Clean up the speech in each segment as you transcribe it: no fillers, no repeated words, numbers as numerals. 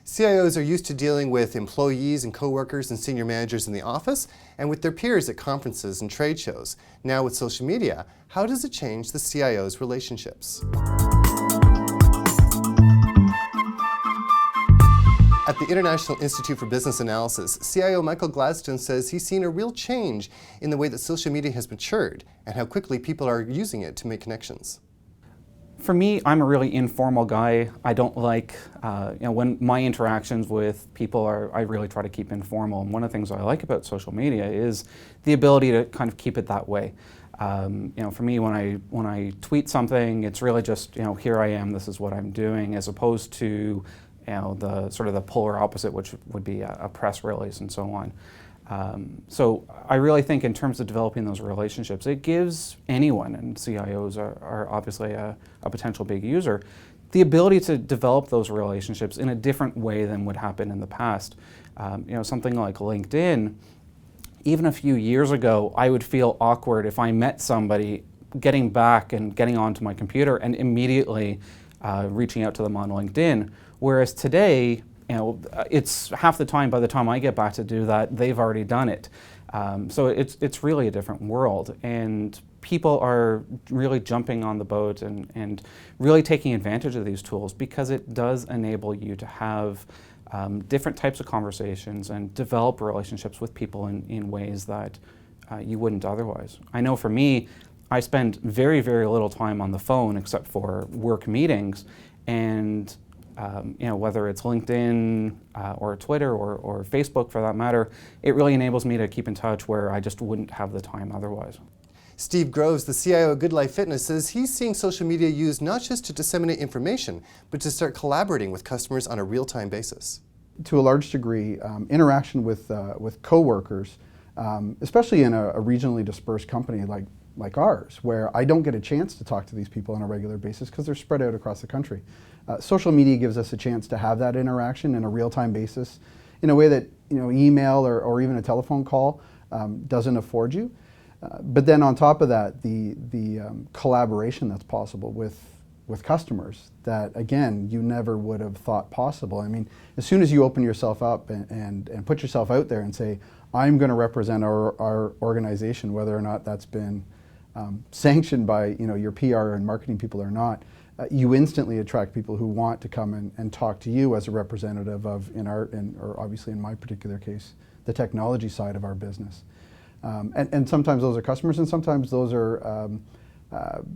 CIOs are used to dealing with employees and coworkers and senior managers in the office and with their peers at conferences and trade shows. Now with social media, how does it change the CIO's relationships? At the International Institute for Business Analysis, CIO Michael Gladstone says he's seen a real change in the way that social media has matured and how quickly people are using it to make connections. For me, I'm a really informal guy. I don't like, when my interactions with people I really try to keep informal. And one of the things I like about social media is the ability to kind of keep it that way. For me, when I tweet something, it's really just, here I am, this is what I'm doing, as opposed to, the sort of the polar opposite, which would be a press release and so on. So I really think in terms of developing those relationships, it gives anyone, and CIOs are obviously a potential big user, the ability to develop those relationships in a different way than would happen in the past. Something like LinkedIn, even a few years ago, I would feel awkward if I met somebody getting back and getting onto my computer and immediately reaching out to them on LinkedIn. Whereas today, it's half the time by the time I get back to do that, they've already done it. So it's really a different world, and people are really jumping on the boat and really taking advantage of these tools because it does enable you to have different types of conversations and develop relationships with people in ways that you wouldn't otherwise. I know for me, I spend very, very little time on the phone except for work meetings, and whether it's LinkedIn or Twitter or Facebook for that matter, it really enables me to keep in touch where I just wouldn't have the time otherwise. Steve Groves, the CIO of Good Life Fitness, says he's seeing social media used not just to disseminate information, but to start collaborating with customers on a real-time basis. To a large degree, interaction with coworkers, especially in a regionally dispersed company like ours, where I don't get a chance to talk to these people on a regular basis because they're spread out across the country. Social media gives us a chance to have that interaction in a real-time basis in a way that email or even a telephone call doesn't afford you. But then on top of that, the collaboration that's possible with customers that, again, you never would have thought possible. I mean, as soon as you open yourself up and put yourself out there and say, I'm going to represent our organization, whether or not that's been sanctioned by your PR and marketing people or not, you instantly attract people who want to come and talk to you as a representative of, or obviously in my particular case, the technology side of our business. And sometimes those are customers, and sometimes those are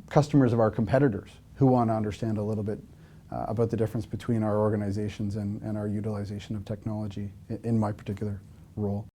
customers of our competitors who want to understand a little bit about the difference between our organizations and our utilization of technology in my particular role.